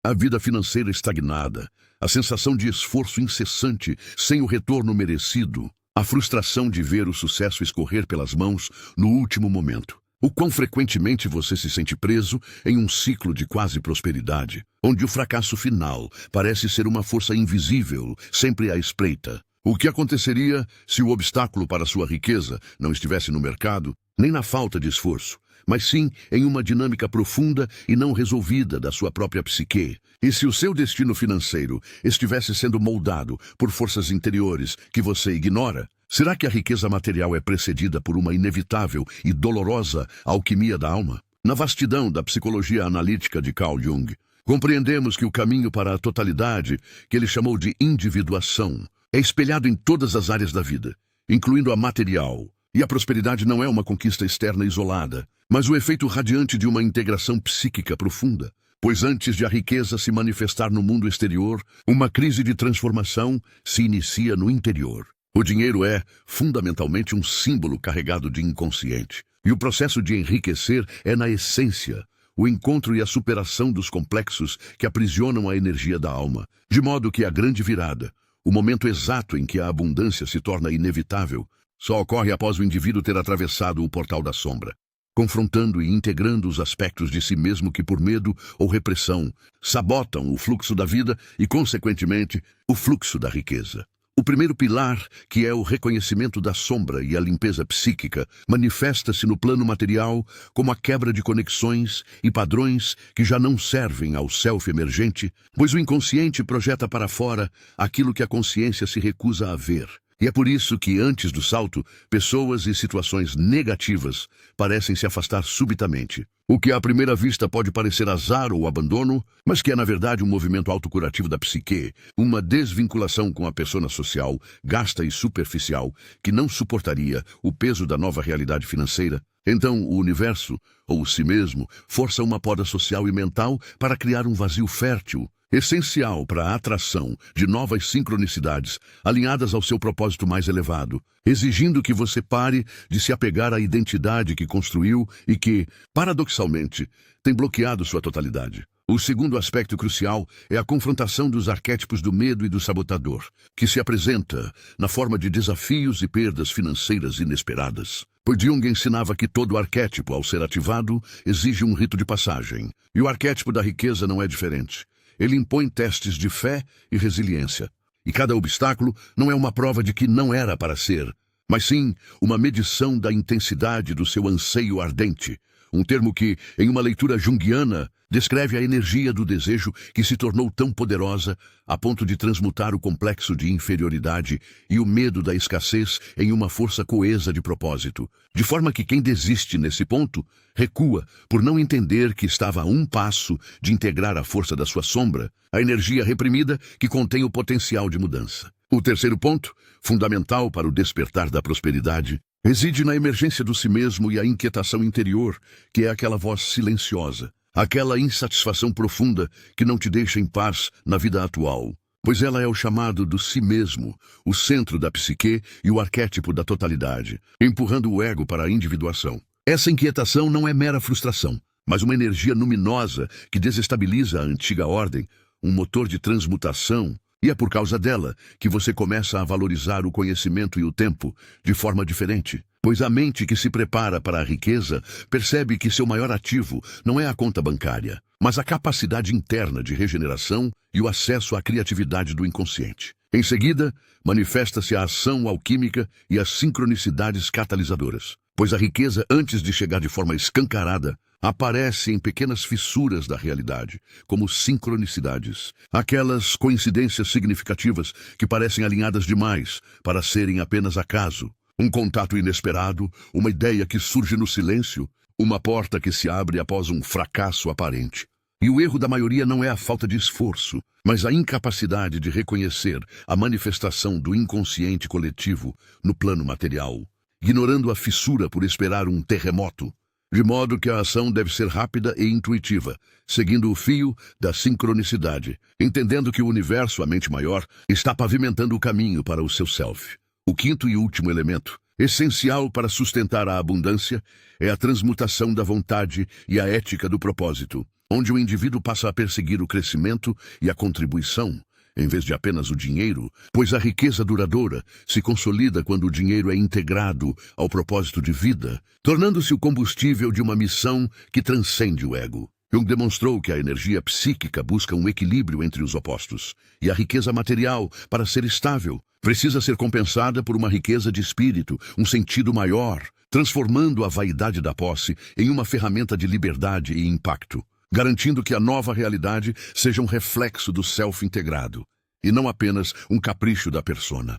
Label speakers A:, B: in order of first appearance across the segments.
A: A vida financeira estagnada, a sensação de esforço incessante sem o retorno merecido, a frustração de ver o sucesso escorrer pelas mãos no último momento. O quão frequentemente você se sente preso em um ciclo de quase prosperidade, onde o fracasso final parece ser uma força invisível, sempre à espreita. O que aconteceria se o obstáculo para sua riqueza não estivesse no mercado, nem na falta de esforço, mas sim em uma dinâmica profunda e não resolvida da sua própria psique? E se o seu destino financeiro estivesse sendo moldado por forças interiores que você ignora? Será que a riqueza material é precedida por uma inevitável e dolorosa alquimia da alma? Na vastidão da psicologia analítica de Carl Jung, compreendemos que o caminho para a totalidade, que ele chamou de individuação, é espelhado em todas as áreas da vida, incluindo a material. E a prosperidade não é uma conquista externa isolada, mas o efeito radiante de uma integração psíquica profunda. Pois antes de a riqueza se manifestar no mundo exterior, uma crise de transformação se inicia no interior. O dinheiro é, fundamentalmente, um símbolo carregado de inconsciente. E o processo de enriquecer é, na essência, o encontro e a superação dos complexos que aprisionam a energia da alma. De modo que a grande virada, o momento exato em que a abundância se torna inevitável, só ocorre após o indivíduo ter atravessado o portal da sombra, confrontando e integrando os aspectos de si mesmo que, por medo ou repressão, sabotam o fluxo da vida e, consequentemente, o fluxo da riqueza. O primeiro pilar, que é o reconhecimento da sombra e a limpeza psíquica, manifesta-se no plano material como a quebra de conexões e padrões que já não servem ao self emergente, pois o inconsciente projeta para fora aquilo que a consciência se recusa a ver. E é por isso que, antes do salto, pessoas e situações negativas parecem se afastar subitamente. O que à primeira vista pode parecer azar ou abandono, mas que é na verdade um movimento autocurativo da psique, uma desvinculação com a persona social, gasta e superficial, que não suportaria o peso da nova realidade financeira. Então o universo, ou si mesmo, força uma poda social e mental para criar um vazio fértil, essencial para a atração de novas sincronicidades alinhadas ao seu propósito mais elevado, exigindo que você pare de se apegar à identidade que construiu e que, paradoxalmente, tem bloqueado sua totalidade. O segundo aspecto crucial é a confrontação dos arquétipos do medo e do sabotador, que se apresenta na forma de desafios e perdas financeiras inesperadas. Pois Jung ensinava que todo arquétipo, ao ser ativado, exige um rito de passagem, e o arquétipo da riqueza não é diferente. Ele impõe testes de fé e resiliência. E cada obstáculo não é uma prova de que não era para ser, mas sim uma medição da intensidade do seu anseio ardente. Um termo que, em uma leitura junguiana, descreve a energia do desejo que se tornou tão poderosa a ponto de transmutar o complexo de inferioridade e o medo da escassez em uma força coesa de propósito. De forma que quem desiste nesse ponto recua por não entender que estava a um passo de integrar a força da sua sombra, a energia reprimida que contém o potencial de mudança. O terceiro ponto, fundamental para o despertar da prosperidade, reside na emergência do si mesmo e a inquietação interior, que é aquela voz silenciosa, aquela insatisfação profunda que não te deixa em paz na vida atual, pois ela é o chamado do si mesmo, o centro da psique e o arquétipo da totalidade, empurrando o ego para a individuação. Essa inquietação não é mera frustração, mas uma energia luminosa que desestabiliza a antiga ordem, um motor de transmutação. E é por causa dela que você começa a valorizar o conhecimento e o tempo de forma diferente. Pois a mente que se prepara para a riqueza percebe que seu maior ativo não é a conta bancária, mas a capacidade interna de regeneração e o acesso à criatividade do inconsciente. Em seguida, manifesta-se a ação alquímica e as sincronicidades catalisadoras. Pois a riqueza, antes de chegar de forma escancarada, aparece em pequenas fissuras da realidade, como sincronicidades, aquelas coincidências significativas que parecem alinhadas demais para serem apenas acaso. Um contato inesperado, uma ideia que surge no silêncio, uma porta que se abre após um fracasso aparente. E o erro da maioria não é a falta de esforço, mas a incapacidade de reconhecer a manifestação do inconsciente coletivo no plano material, ignorando a fissura por esperar um terremoto. De modo que a ação deve ser rápida e intuitiva, seguindo o fio da sincronicidade, entendendo que o universo, a mente maior, está pavimentando o caminho para o seu self. O quinto e último elemento, essencial para sustentar a abundância, é a transmutação da vontade e a ética do propósito. onde o indivíduo passa a perseguir o crescimento e a contribuição, em vez de apenas o dinheiro, pois a riqueza duradoura se consolida quando o dinheiro é integrado ao propósito de vida, tornando-se o combustível de uma missão que transcende o ego. Jung demonstrou que a energia psíquica busca um equilíbrio entre os opostos, e a riqueza material, para ser estável, precisa ser compensada por uma riqueza de espírito, um sentido maior, transformando a vaidade da posse em uma ferramenta de liberdade e impacto, garantindo que a nova realidade seja um reflexo do self integrado, e não apenas um capricho da persona.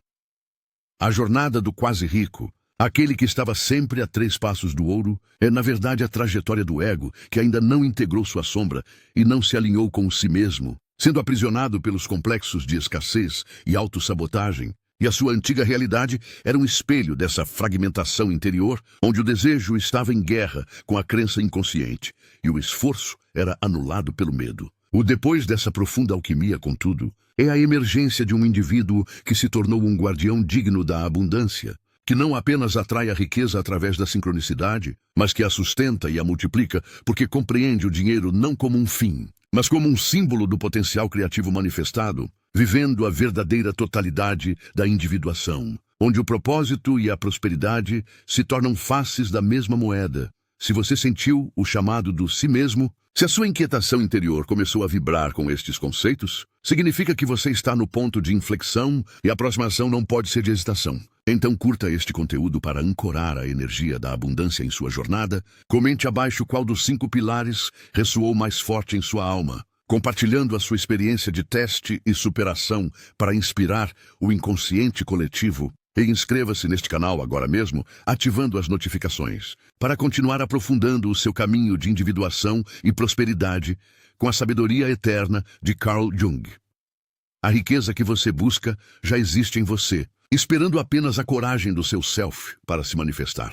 A: A jornada do quase rico, aquele que estava sempre a 3 passos do ouro, é na verdade a trajetória do ego, que ainda não integrou sua sombra e não se alinhou com si mesmo, sendo aprisionado pelos complexos de escassez e autossabotagem, e a sua antiga realidade era um espelho dessa fragmentação interior, onde o desejo estava em guerra com a crença inconsciente, e o esforço era anulado pelo medo. O depois dessa profunda alquimia, contudo, é a emergência de um indivíduo que se tornou um guardião digno da abundância, que não apenas atrai a riqueza através da sincronicidade, mas que a sustenta e a multiplica porque compreende o dinheiro não como um fim, mas como um símbolo do potencial criativo manifestado, vivendo a verdadeira totalidade da individuação, onde o propósito e a prosperidade se tornam faces da mesma moeda. Se você sentiu o chamado do si mesmo, se a sua inquietação interior começou a vibrar com estes conceitos, significa que você está no ponto de inflexão e a aproximação não pode ser de hesitação. Então curta este conteúdo para ancorar a energia da abundância em sua jornada. Comente abaixo qual dos 5 pilares ressoou mais forte em sua alma, compartilhando a sua experiência de teste e superação para inspirar o inconsciente coletivo. E inscreva-se neste canal agora mesmo, ativando as notificações, para continuar aprofundando o seu caminho de individuação e prosperidade com a sabedoria eterna de Carl Jung. A riqueza que você busca já existe em você, esperando apenas a coragem do seu self para se manifestar.